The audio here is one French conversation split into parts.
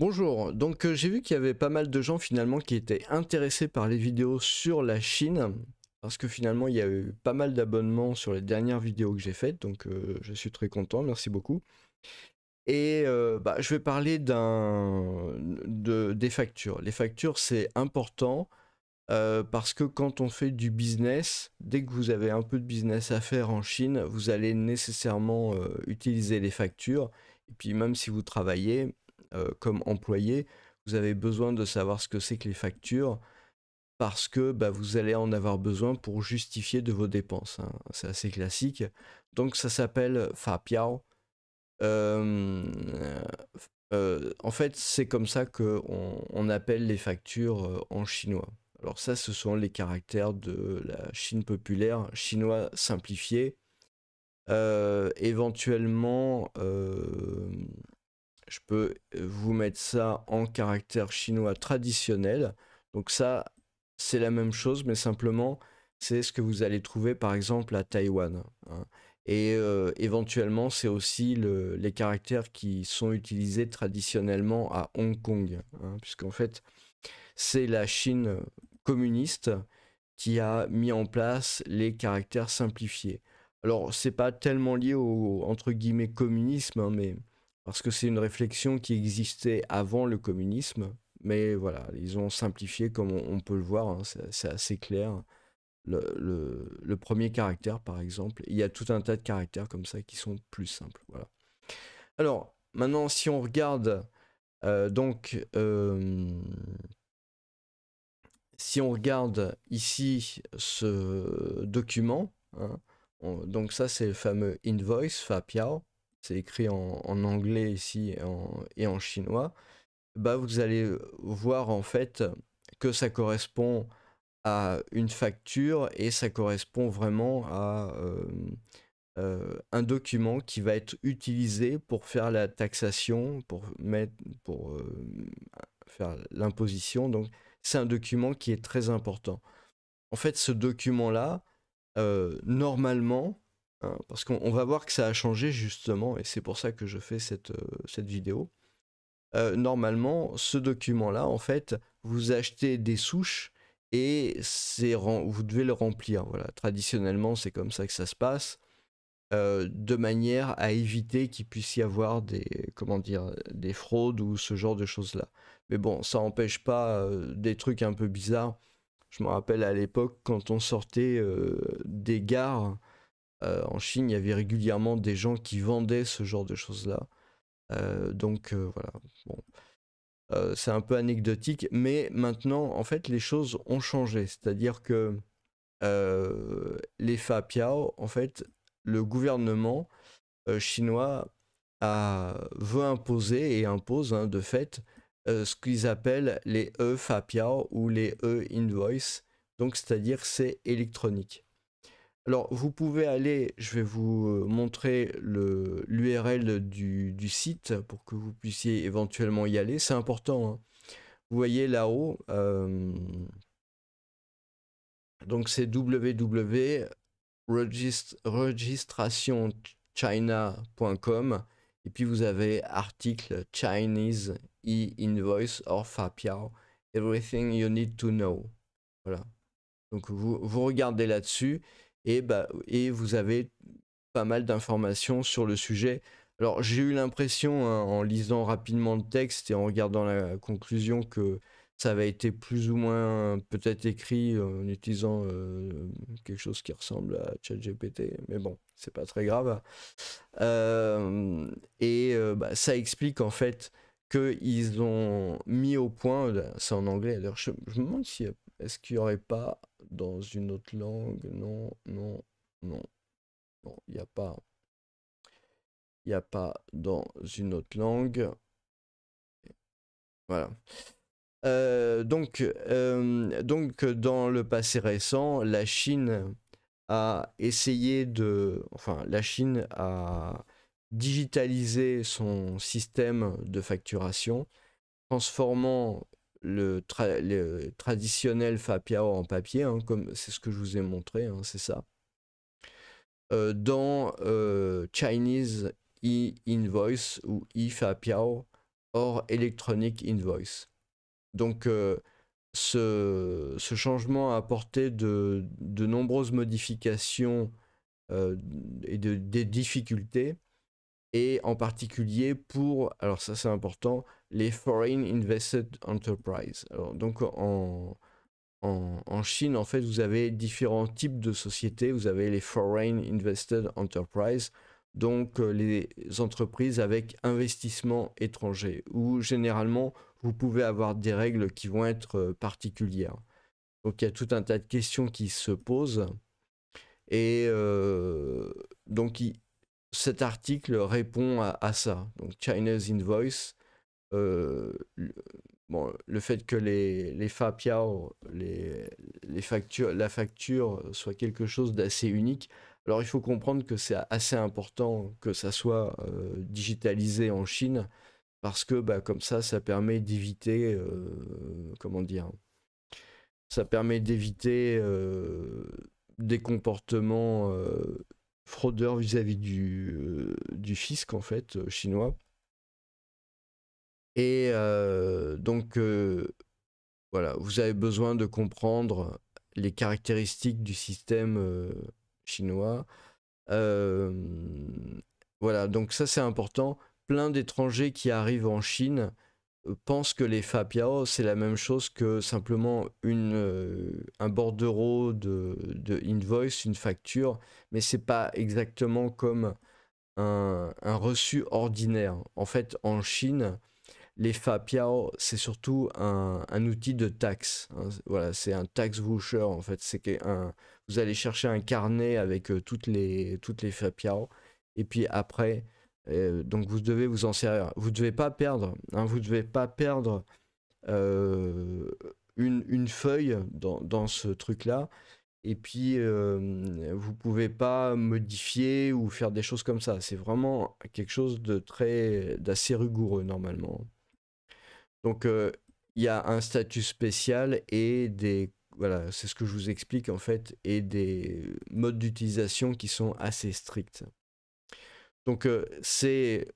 Bonjour, donc j'ai vu qu'il y avait pas mal de gens finalement qui étaient intéressés par les vidéos sur la Chine, parce que finalement il y a eu pas mal d'abonnements sur les dernières vidéos que j'ai faites, donc je suis très content, merci beaucoup. Et je vais parler des factures. Les factures c'est important parce que quand on fait du business, dès que vous avez un peu de business à faire en Chine, vous allez nécessairement utiliser les factures. Et puis même si vous travaillez comme employé, vous avez besoin de savoir ce que c'est que les factures parce que vous allez en avoir besoin pour justifier de vos dépenses, hein. C'est assez classique. Donc ça s'appelle Fapiao. Euh, en fait, c'est comme ça qu'on appelle les factures en chinois. Alors ça, ce sont les caractères de la Chine populaire, chinois simplifié. Éventuellement, je peux vous mettre ça en caractère chinois traditionnel. Donc ça, c'est la même chose, mais simplement, c'est ce que vous allez trouver par exemple à Taïwan, hein. Et éventuellement, c'est aussi les caractères qui sont utilisés traditionnellement à Hong Kong, hein, puisqu'en fait, c'est la Chine communiste qui a mis en place les caractères simplifiés. Alors, c'est pas tellement lié au entre guillemets communisme, hein, mais parce que c'est une réflexion qui existait avant le communisme, mais voilà, ils ont simplifié comme on peut le voir, hein, c'est assez clair. Le premier caractère, par exemple, il y a tout un tas de caractères comme ça qui sont plus simples. Voilà. Alors, maintenant, si on regarde si on regarde ici ce document, hein, donc ça c'est le fameux invoice, Fapiao, c'est écrit en anglais ici et en chinois, vous allez voir en fait que ça correspond à une facture et ça correspond vraiment à un document qui va être utilisé pour faire la taxation, pour faire l'imposition. Donc c'est un document qui est très important. En fait, ce document-là, normalement, hein, parce qu'on va voir que ça a changé justement, et c'est pour ça que je fais cette vidéo. Normalement, ce document-là, en fait, vous achetez des souches et vous devez le remplir. Voilà. Traditionnellement, c'est comme ça que ça se passe, de manière à éviter qu'il puisse y avoir comment dire, des fraudes ou ce genre de choses-là. Mais bon, ça n'empêche pas des trucs un peu bizarres. Je me rappelle à l'époque, quand on sortait des gares en Chine, il y avait régulièrement des gens qui vendaient ce genre de choses-là. Voilà, bon, c'est un peu anecdotique, mais maintenant, en fait, les choses ont changé. C'est-à-dire que les Fapiao, en fait, le gouvernement chinois veut imposer et impose, hein, de fait ce qu'ils appellent les e-Fapiao ou les e-invoice. Donc, c'est-à-dire c'est électronique. Alors, vous pouvez aller, je vais vous montrer l'URL du site pour que vous puissiez éventuellement y aller. C'est important, hein. Vous voyez là-haut, donc c'est www.registrationchina.com et puis vous avez article Chinese e-invoice or Fapiao, everything you need to know. Voilà. Donc vous regardez là-dessus et vous avez pas mal d'informations sur le sujet. Alors j'ai eu l'impression, hein, en lisant rapidement le texte et en regardant la conclusion, que ça avait été plus ou moins peut-être écrit en utilisant quelque chose qui ressemble à ChatGPT, mais bon, c'est pas très grave. Ça explique en fait qu'ils ont mis au point, c'est en anglais, d'ailleurs je me demande si est-ce qu'il n'y aurait pas dans une autre langue. Non, non, non, non, il n'y a pas dans une autre langue. Voilà. Donc, dans le passé récent, la Chine a essayé enfin, la Chine a digitalisé son système de facturation, transformant le traditionnel Fapiao en papier, hein, comme c'est ce que je vous ai montré, hein, c'est ça, dans Chinese e-invoice ou e-Fapiao, or Electronic Invoice. Donc ce changement a apporté de nombreuses modifications et des difficultés, et en particulier pour, alors ça c'est important, les Foreign Invested Enterprise. Alors, donc en Chine, en fait, vous avez différents types de sociétés. Vous avez les Foreign Invested Enterprise, donc les entreprises avec investissement étranger, où généralement vous pouvez avoir des règles qui vont être particulières. Donc il y a tout un tas de questions qui se posent. Et donc cet article répond à ça. Donc China's Invoice, bon, le fait que les fapiao, la facture soit quelque chose d'assez unique. Alors il faut comprendre que c'est assez important que ça soit digitalisé en Chine, parce que bah, comme ça permet d'éviter, comment dire, ça permet d'éviter des comportements fraudeurs vis-à-vis du fisc en fait chinois. Et donc voilà, vous avez besoin de comprendre les caractéristiques du système chinois. Voilà, donc ça c'est important. Plein d'étrangers qui arrivent en Chine pensent que les fapiao c'est la même chose que simplement un bordereau de invoice, une facture, mais c'est pas exactement comme un reçu ordinaire. En fait, en Chine, les fapiao, c'est surtout un outil de taxe. Hein. Voilà, c'est un tax voucher en fait. Vous allez chercher un carnet avec toutes les fapiao, et puis après, donc vous devez vous en servir. Vous ne devez pas perdre. Hein, vous devez pas perdre une feuille dans ce truc-là. Et puis, vous pouvez pas modifier ou faire des choses comme ça. C'est vraiment quelque chose d'assez rigoureux normalement. Donc, il y a un statut spécial et voilà, c'est ce que je vous explique en fait, et des modes d'utilisation qui sont assez stricts. Donc, c'est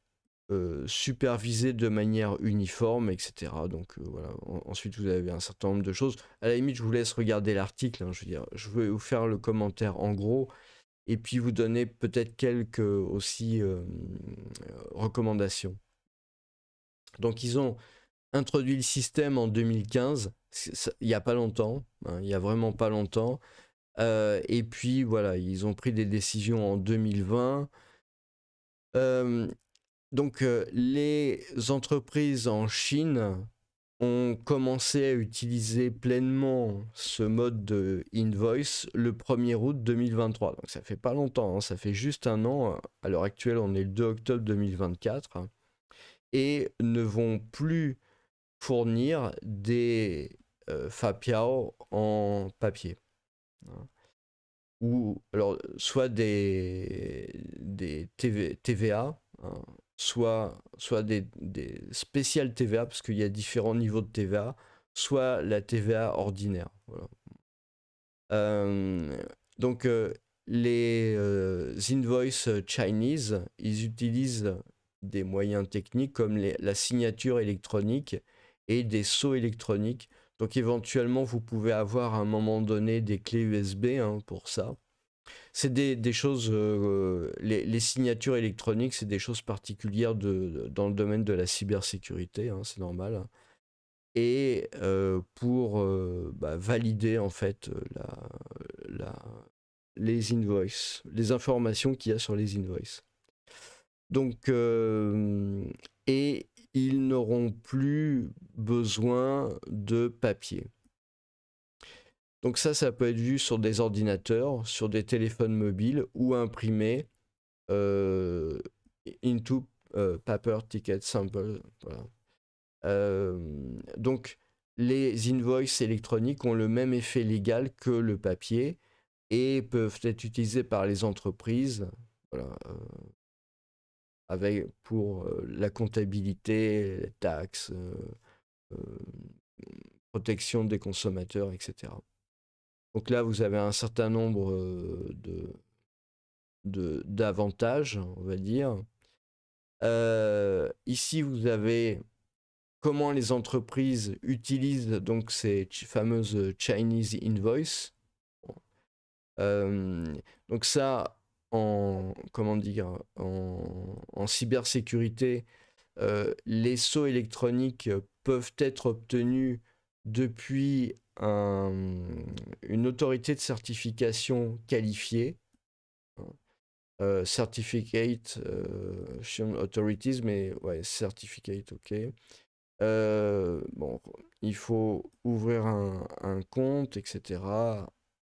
supervisé de manière uniforme, etc. Donc, voilà. Ensuite, vous avez un certain nombre de choses. À la limite, je vous laisse regarder l'article. Hein, je veux dire, je vais vous faire le commentaire en gros, et puis vous donner peut-être quelques aussi recommandations. Donc, ils ont introduit le système en 2015, il n'y a pas longtemps, hein, il n'y a vraiment pas longtemps. Et puis voilà, ils ont pris des décisions en 2020. Donc les entreprises en Chine ont commencé à utiliser pleinement ce mode de invoice le 1er août 2023. Donc ça fait pas longtemps, hein, ça fait juste un an. À l'heure actuelle, on est le 2 octobre 2024. Et ne vont plus fournir des fapiao en papier. Hein. Ou alors, soit des TVA, hein, soit des spéciales TVA, parce qu'il y a différents niveaux de TVA, soit la TVA ordinaire. Voilà. Donc, les invoices Chinese, ils utilisent des moyens techniques comme la signature électronique et des sceaux électroniques. Donc éventuellement, vous pouvez avoir à un moment donné des clés USB hein, pour ça. C'est des choses, les signatures électroniques, c'est des choses particulières dans le domaine de la cybersécurité, hein, c'est normal. Et pour valider en fait les invoices, les informations qu'il y a sur les invoices. Donc, et ils n'auront plus besoin de papier. Donc ça peut être vu sur des ordinateurs, sur des téléphones mobiles ou imprimé into paper ticket sample. Voilà. Donc les invoices électroniques ont le même effet légal que le papier et peuvent être utilisés par les entreprises. Voilà, pour la comptabilité, les taxes, protection des consommateurs, etc. Donc là, vous avez un certain nombre d'avantages, on va dire. Ici, vous avez comment les entreprises utilisent donc ces fameuses Chinese invoice. Euh, donc ça, comment dire, en cybersécurité, les sceaux électroniques peuvent être obtenus depuis une autorité de certification qualifiée, Certificate Authorities, mais ouais, Certificate, ok. Bon, il faut ouvrir un compte, etc.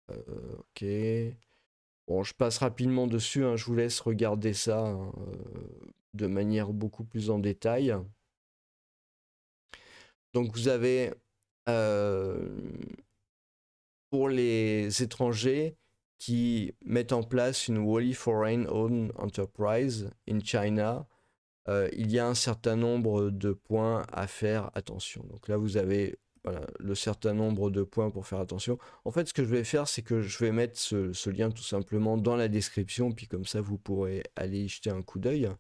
Ok. Bon, je passe rapidement dessus, hein, je vous laisse regarder ça hein, de manière beaucoup plus en détail. Donc vous avez, pour les étrangers qui mettent en place une wholly foreign owned enterprise in China, il y a un certain nombre de points à faire attention. Donc là, vous avez voilà, le certain nombre de points pour faire attention. En fait, ce que je vais faire, c'est que je vais mettre ce lien tout simplement dans la description, puis comme ça, vous pourrez aller y jeter un coup d'œil.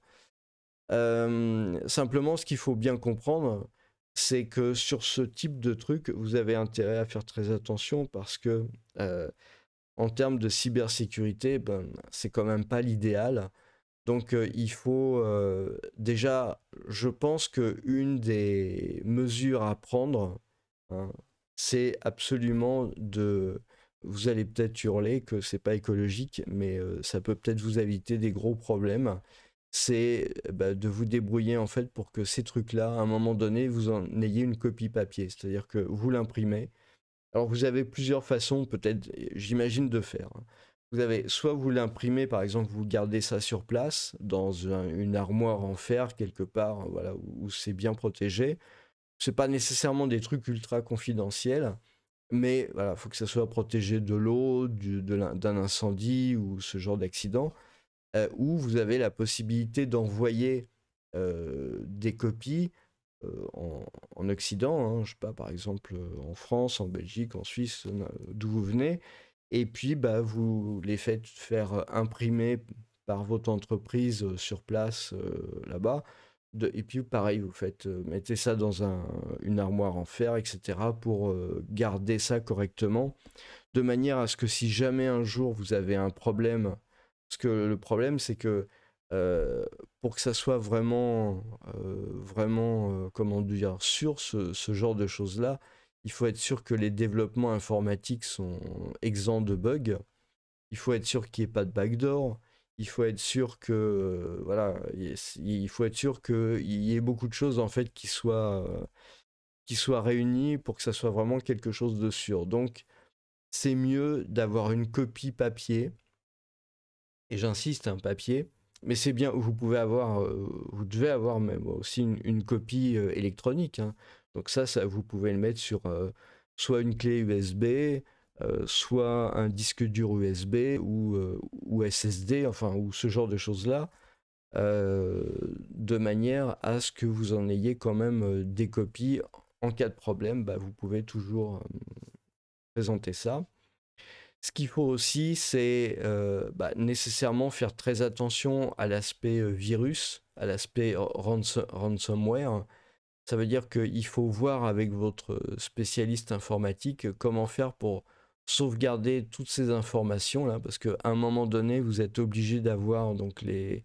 Simplement, ce qu'il faut bien comprendre, c'est que sur ce type de truc, vous avez intérêt à faire très attention parce que en termes de cybersécurité, ben, c'est quand même pas l'idéal. Donc il faut déjà, je pense qu'une des mesures à prendre, hein, c'est absolument de... Vous allez peut-être hurler que c'est pas écologique, mais ça peut peut-être vous éviter des gros problèmes. C'est bah, de vous débrouiller en fait pour que ces trucs-là, à un moment donné, vous en ayez une copie papier. C'est-à-dire que vous l'imprimez. Alors vous avez plusieurs façons, peut-être, j'imagine, de faire, hein. Vous avez soit vous l'imprimez, par exemple, vous gardez ça sur place dans une armoire en fer quelque part, voilà, où c'est bien protégé. C'est pas nécessairement des trucs ultra confidentiels, mais voilà, faut que ça soit protégé de l'eau, d'un incendie ou ce genre d'accident. Ou vous avez la possibilité d'envoyer des copies en Occident, hein, je sais pas, par exemple en France, en Belgique, en Suisse, d'où vous venez, et puis bah, vous les faites faire imprimer par votre entreprise sur place là-bas. Et puis pareil, vous faites mettez ça dans une armoire en fer, etc., pour garder ça correctement, de manière à ce que si jamais un jour vous avez un problème, parce que le problème c'est que pour que ça soit vraiment, comment dire, sûr ce genre de choses-là, il faut être sûr que les développements informatiques sont exempts de bugs. Il faut être sûr qu'il n'y ait pas de backdoor. Il faut être sûr que, voilà, il faut être sûr qu'il y ait beaucoup de choses en fait qui soient réunies pour que ça soit vraiment quelque chose de sûr. Donc, c'est mieux d'avoir une copie papier, et j'insiste, un papier, mais c'est bien, vous devez avoir même aussi une copie électronique, hein. Donc ça, vous pouvez le mettre sur soit une clé USB, soit un disque dur USB ou SSD, enfin, ou ce genre de choses-là, de manière à ce que vous en ayez quand même des copies. En cas de problème, bah, vous pouvez toujours présenter ça. Ce qu'il faut aussi, c'est bah, nécessairement faire très attention à l'aspect virus, à l'aspect ransomware. Ça veut dire qu'il faut voir avec votre spécialiste informatique comment faire pour sauvegarder toutes ces informations là, parce qu'à un moment donné, vous êtes obligé d'avoir donc les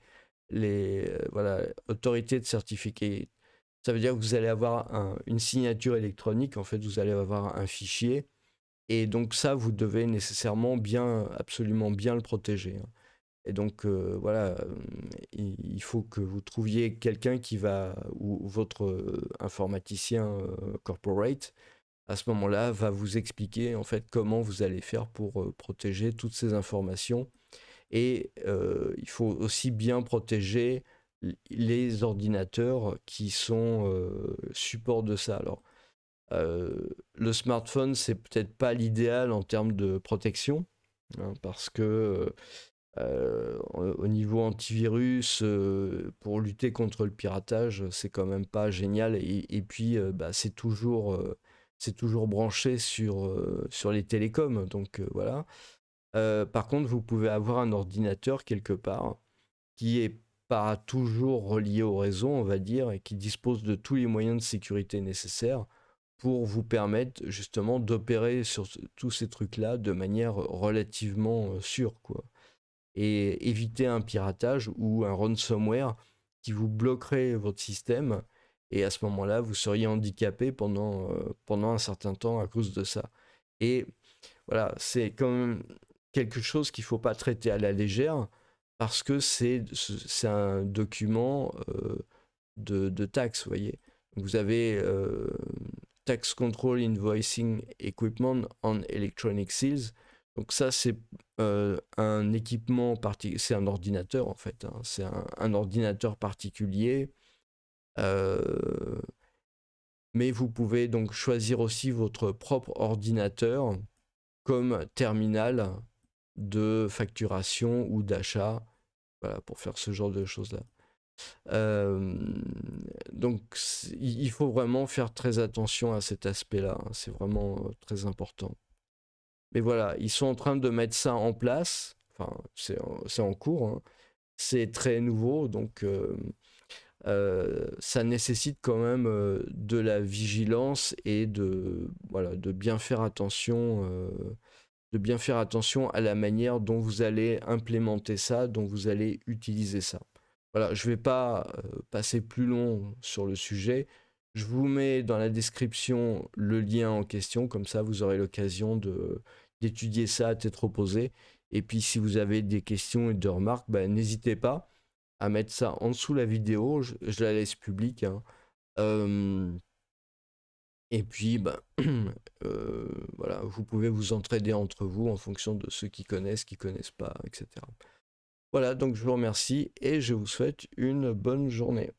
voilà, autorités de certificat. Ça veut dire que vous allez avoir une signature électronique, en fait, vous allez avoir un fichier et donc ça, vous devez nécessairement bien, absolument bien le protéger, hein. Et donc voilà, il faut que vous trouviez quelqu'un qui va, ou votre informaticien corporate, à ce moment-là, va vous expliquer en fait comment vous allez faire pour protéger toutes ces informations. Et il faut aussi bien protéger les ordinateurs qui sont support de ça. Alors, le smartphone, c'est peut-être pas l'idéal en termes de protection, hein, parce que au niveau antivirus, pour lutter contre le piratage, c'est quand même pas génial. Et puis, bah, c'est toujours branché sur les télécoms. Donc voilà. Par contre, vous pouvez avoir un ordinateur quelque part qui est pas toujours relié au réseau, on va dire, et qui dispose de tous les moyens de sécurité nécessaires pour vous permettre justement d'opérer sur tous ces trucs-là de manière relativement sûre, quoi. Et éviter un piratage ou un ransomware qui vous bloquerait votre système, et à ce moment-là, vous seriez handicapé pendant un certain temps à cause de ça. Et voilà, c'est quand même quelque chose qu'il ne faut pas traiter à la légère, parce que c'est un document de taxe, vous voyez. Vous avez Tax Control Invoicing Equipment on Electronic Seals. Donc ça, c'est un équipement particulier, c'est un ordinateur en fait, hein. C'est un ordinateur particulier. Mais vous pouvez donc choisir aussi votre propre ordinateur comme terminal de facturation ou d'achat, voilà, pour faire ce genre de choses-là. Donc il faut vraiment faire très attention à cet aspect-là, hein. C'est vraiment très important. Mais voilà, ils sont en train de mettre ça en place, enfin c'est en cours, hein. C'est très nouveau, donc ça nécessite quand même de la vigilance et voilà, de bien faire attention à la manière dont vous allez implémenter ça, dont vous allez utiliser ça. Voilà, je ne vais pas passer plus long sur le sujet. Je vous mets dans la description le lien en question, comme ça vous aurez l'occasion d'étudier ça à tête reposée. Et puis si vous avez des questions et des remarques, n'hésitez pas à mettre ça en dessous la vidéo, je la laisse publique, hein. Et puis, voilà, vous pouvez vous entraider entre vous en fonction de ceux qui connaissent pas, etc. Voilà, donc je vous remercie et je vous souhaite une bonne journée.